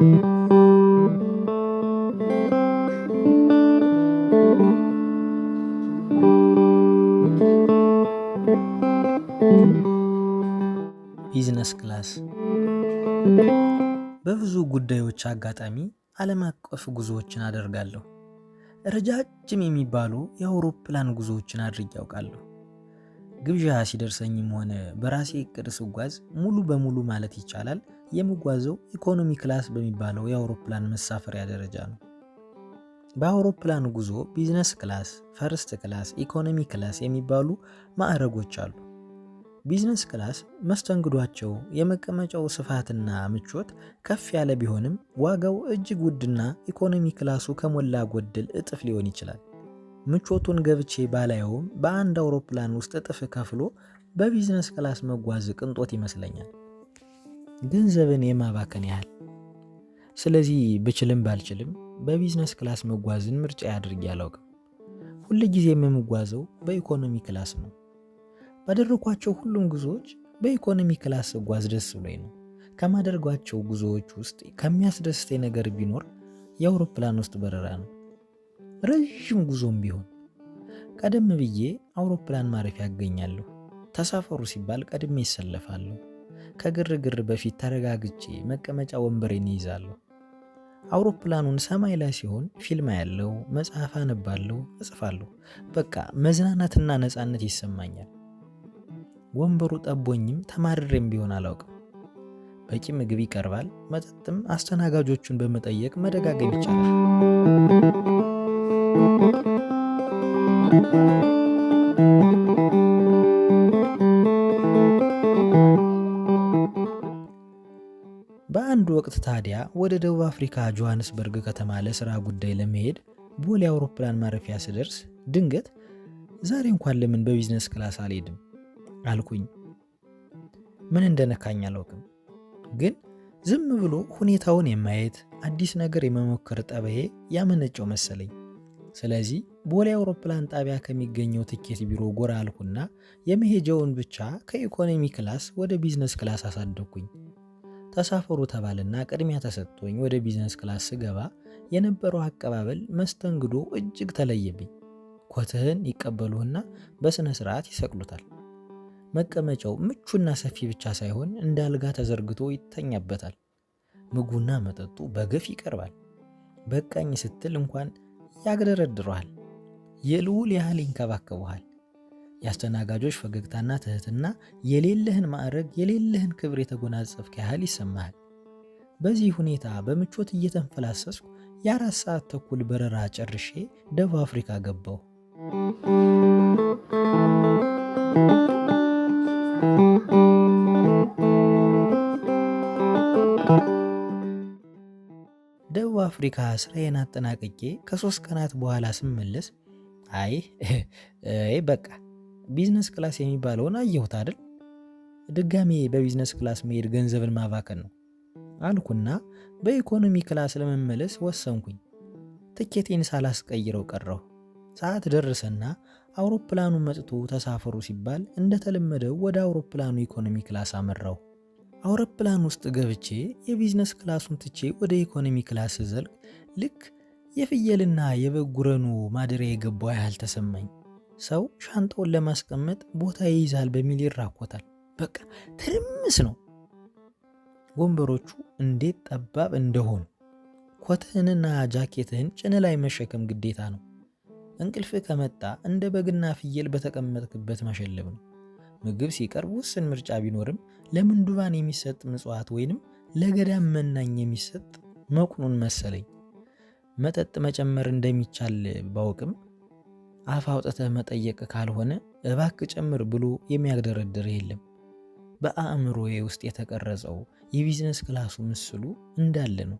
ቢዝነስ ክላስ በብዙ ጉዳዮች አጋጣሚ ዓለም አቀፍ ጉዞዎችን አደርጋለሁ። ረጃጅም የሚባሉ የአውሮፕላን ጉዞዎችን አድርጌ ያውቃለሁ። ግብዣ ሲደርሰኝም ሆነ በራሴ እቅድ ስጓዝ ሙሉ በሙሉ ማለት ይቻላል የምጓዘው ኢኮኖሚ ክላስ በሚባለው የአውሮፕላን መሳፈሪያ ደረጃ ነው። በአውሮፕላን ጉዞ ቢዝነስ ክላስ፣ ፈርስት ክላስ፣ ኢኮኖሚ ክላስ የሚባሉ ማዕረጎች አሉ። ቢዝነስ ክላስ መስተንግዷቸው፣ የመቀመጫው ስፋትና ምቾት ከፍ ያለ ቢሆንም ዋጋው እጅግ ውድና ኢኮኖሚ ክላሱ ከሞላ ጎደል እጥፍ ሊሆን ይችላል። ምቾቱን ገብቼ ባላየውም በአንድ አውሮፕላን ውስጥ እጥፍ ከፍሎ በቢዝነስ ክላስ መጓዝ ቅንጦት ይመስለኛል፣ ገንዘብን የማባከን ያህል። ስለዚህ ብችልም ባልችልም በቢዝነስ ክላስ መጓዝን ምርጫ አድርጌ አላውቅም። ሁልጊዜም የምጓዘው በኢኮኖሚ ክላስ ነው። ባደረኳቸው ሁሉም ጉዞዎች በኢኮኖሚ ክላስ ስጓዝ ደስ ብሎኝ ነው። ከማደርጓቸው ጉዞዎች ውስጥ ከሚያስደስተኝ ነገር ቢኖር የአውሮፕላን ውስጥ በረራ ነው። ረዥም ጉዞም ቢሆን ቀደም ብዬ አውሮፕላን ማረፊያ ያገኛለሁ። ተሳፈሩ ሲባል ቀድሜ ይሰለፋለሁ። ከግርግር በፊት ተረጋግቼ መቀመጫ ወንበሬን ይይዛለሁ። አውሮፕላኑን ሰማይ ላይ ሲሆን ፊልም ያለው መጽሐፍ አነባለሁ፣ እጽፋለሁ። በቃ መዝናናትና ነፃነት ይሰማኛል። ወንበሩ ጠቦኝም ተማርሬም ቢሆን አላውቅም። በቂ ምግብ ይቀርባል። መጠጥም አስተናጋጆቹን በመጠየቅ መደጋገም ይቻላል። በአንድ ወቅት ታዲያ ወደ ደቡብ አፍሪካ ጆሃንስበርግ ከተማ ለስራ ጉዳይ ለመሄድ ቦሌ አውሮፕላን ማረፊያ ስደርስ ድንገት ዛሬ እንኳን ለምን በቢዝነስ ክላስ አልሄድም አልኩኝ። ምን እንደነካኝ አላውቅም፣ ግን ዝም ብሎ ሁኔታውን የማየት አዲስ ነገር የመሞከር ጠባዬ ያመነጨው መሰለኝ። ስለዚህ ቦሌ አውሮፕላን ጣቢያ ከሚገኘው ትኬት ቢሮ ጎራ አልኩና የመሄጃውን ብቻ ከኢኮኖሚ ክላስ ወደ ቢዝነስ ክላስ አሳደግኩኝ። ተሳፈሩ ተባልና ቅድሚያ ተሰጥቶኝ ወደ ቢዝነስ ክላስ ስገባ የነበረው አቀባበል መስተንግዶ እጅግ ተለየብኝ። ኮትህን ይቀበሉህና በስነ ስርዓት ይሰቅሉታል። መቀመጫው ምቹና ሰፊ ብቻ ሳይሆን እንደ አልጋ ተዘርግቶ ይተኛበታል። ምግቡና መጠጡ በገፍ ይቀርባል። በቃኝ ስትል እንኳን ያግደረድረዋል። የልዑል ያህል ይንከባከቡሃል። የአስተናጋጆች ፈገግታና ትህትና የሌለህን ማዕረግ የሌለህን ክብር የተጎናጸፍክ ያህል ይሰማሃል። በዚህ ሁኔታ በምቾት እየተንፈላሰስኩ የ4 ሰዓት ተኩል በረራ ጨርሼ ደቡብ አፍሪካ ገባሁ። ደቡብ አፍሪካ ስራዬን አጠናቅቄ ከ3 ቀናት በኋላ ስመለስ በቃ ቢዝነስ ክላስ የሚባለውን አየሁት አይደል? ድጋሜ በቢዝነስ ክላስ መሄድ ገንዘብን ማባከን ነው አልኩና በኢኮኖሚ ክላስ ለመመለስ ወሰንኩኝ። ትኬቴን ሳላስቀይረው ቀረሁ። ሰዓት ደረሰና አውሮፕላኑ መጥቶ ተሳፈሩ ሲባል እንደተለመደው ወደ አውሮፕላኑ ኢኮኖሚ ክላስ አመራሁ። አውሮፕላን ውስጥ ገብቼ የቢዝነስ ክላሱን ትቼ ወደ ኢኮኖሚ ክላስ ዘልቅ ልክ የፍየልና የበግ ጉረኖ ማደሪያ የገባው ያህል ተሰማኝ። ሰው ሻንጣውን ለማስቀመጥ ቦታ ይይዛል በሚል ይራኮታል። በቃ ትርምስ ነው። ወንበሮቹ እንዴት ጠባብ እንደሆኑ! ኮትህንና ጃኬትህን ጭን ላይ መሸከም ግዴታ ነው። እንቅልፍ ከመጣ እንደ በግና ፍየል በተቀመጥክበት መሸለብ ነው። ምግብ ሲቀርብ ውስን ምርጫ ቢኖርም ለምንዱባን የሚሰጥ ምጽዋት ወይንም ለገዳም መናኝ የሚሰጥ መቁኑን መሰለኝ። መጠጥ መጨመር እንደሚቻል ባውቅም አፍ አውጥተህ መጠየቅ ካልሆነ እባክህ ጨምር ብሎ የሚያግደረድር የለም። በአእምሮዬ ውስጥ የተቀረጸው የቢዝነስ ክላሱ ምስሉ እንዳለ ነው።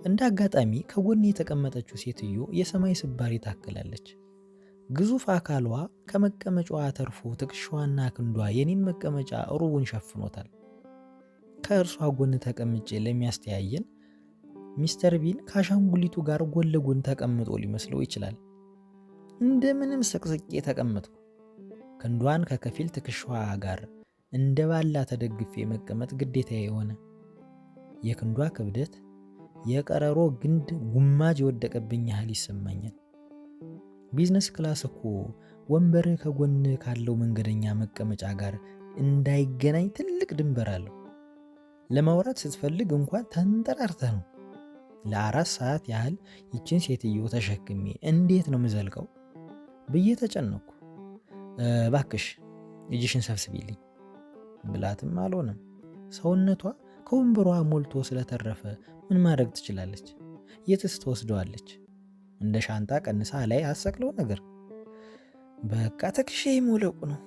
እንደ አጋጣሚ ከጎኔ የተቀመጠችው ሴትዮ የሰማይ ስባሪ ታክላለች። ግዙፍ አካሏ ከመቀመጫዋ ተርፎ ትከሻዋና ክንዷ የኔን መቀመጫ ሩቡን ሸፍኖታል። ከእርሷ ጎን ተቀምጬ ለሚያስተያየን ሚስተር ቢን ከአሻንጉሊቱ ጋር ጎን ለጎን ተቀምጦ ሊመስለው ይችላል። እንደምንም ስቅስቄ ተቀመጥኩ። ክንዷን ከከፊል ትከሻዋ ጋር እንደ ባላ ተደግፌ መቀመጥ ግዴታዬ የሆነ። የክንዷ ክብደት የቀረሮ ግንድ ጉማጅ የወደቀብኝ ያህል ይሰማኛል። ቢዝነስ ክላስ እኮ ወንበርህ ከጎን ካለው መንገደኛ መቀመጫ ጋር እንዳይገናኝ ትልቅ ድንበር አለው። ለማውራት ስትፈልግ እንኳን ተንጠራርተህ ነው። ለ4 ሰዓት ያህል ይችን ሴትዮ ተሸክሜ እንዴት ነው ምዘልቀው ብዬ ተጨነቅኩ። እባክሽ እጅሽን ሰብስቢልኝ ብላትም አልሆነም። ሰውነቷ ከወንበሯ ሞልቶ ስለተረፈ ምን ማድረግ ትችላለች? የትስ ትወስደዋለች? እንደ ሻንጣ ቀንሳ ላይ አሰቅለው ነገር። በቃ ተክሼ መውለቁ ነው፣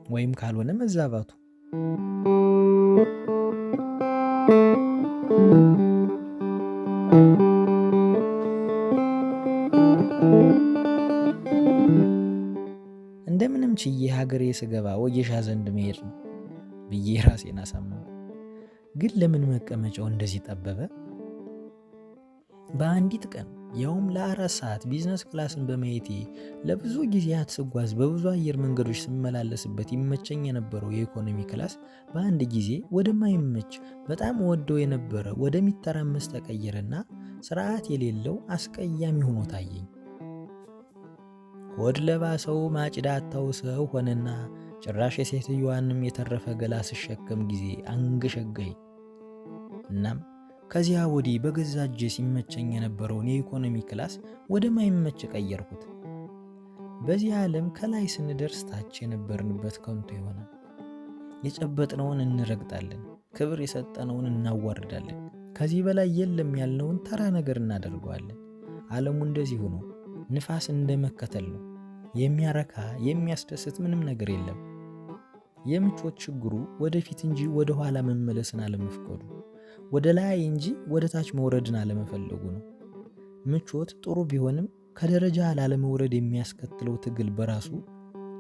ወይም ካልሆነ መዛባቱ። እንደምንም ችዬ ሀገሬ ስገባ ወጌሻ ዘንድ መሄድ ነው ብዬ ራሴን አሳመንኩ። ግን ለምን መቀመጫው እንደዚህ ጠበበ? በአንዲት ቀን ያውም ለ4 ሰዓት ቢዝነስ ክላስን በማየቴ ለብዙ ጊዜያት ስጓዝ በብዙ አየር መንገዶች ስመላለስበት ይመቸኝ የነበረው የኢኮኖሚ ክላስ በአንድ ጊዜ ወደማይመች በጣም ወደው የነበረ ወደሚተራመስ ተቀየረና ስርዓት የሌለው አስቀያሚ ሆኖ ታየኝ። ሆድ ለባሰው ማጭዳ አታውሰው ሆነና ጭራሽ የሴትዮዋንም የተረፈ ገላ ስሸከም ጊዜ አንገሸገኝ። እናም ከዚያ ወዲህ በገዛ እጄ ሲመቸኝ የነበረውን የኢኮኖሚ ክላስ ወደማይመች ቀየርኩት። በዚህ ዓለም ከላይ ስንደርስ ታች የነበርንበት ከንቱ ይሆናል። የጨበጥነውን እንረግጣለን፣ ክብር የሰጠነውን እናዋርዳለን፣ ከዚህ በላይ የለም ያልነውን ተራ ነገር እናደርገዋለን። ዓለሙ እንደዚህ ሆኖ ንፋስ እንደመከተል ነው። የሚያረካ የሚያስደስት ምንም ነገር የለም። የምቾት ችግሩ ወደፊት እንጂ ወደ ኋላ መመለስን አለመፍቀዱ፣ ወደ ላይ እንጂ ወደ ታች መውረድን አለመፈለጉ ነው። ምቾት ጥሩ ቢሆንም ከደረጃ ላለመውረድ የሚያስከትለው ትግል በራሱ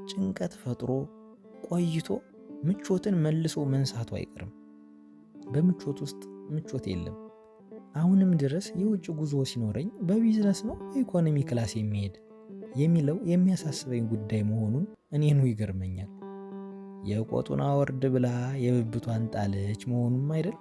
ጭንቀት ፈጥሮ ቆይቶ ምቾትን መልሶ መንሳቱ አይቀርም። በምቾት ውስጥ ምቾት የለም። አሁንም ድረስ የውጭ ጉዞ ሲኖረኝ በቢዝነስ ነው ኢኮኖሚ ክላስ የሚሄድ የሚለው የሚያሳስበኝ ጉዳይ መሆኑን እኔኑ ይገርመኛል። የቆጡን አወርድ ብላ የብብቷን ጣለች መሆኑም አይደል?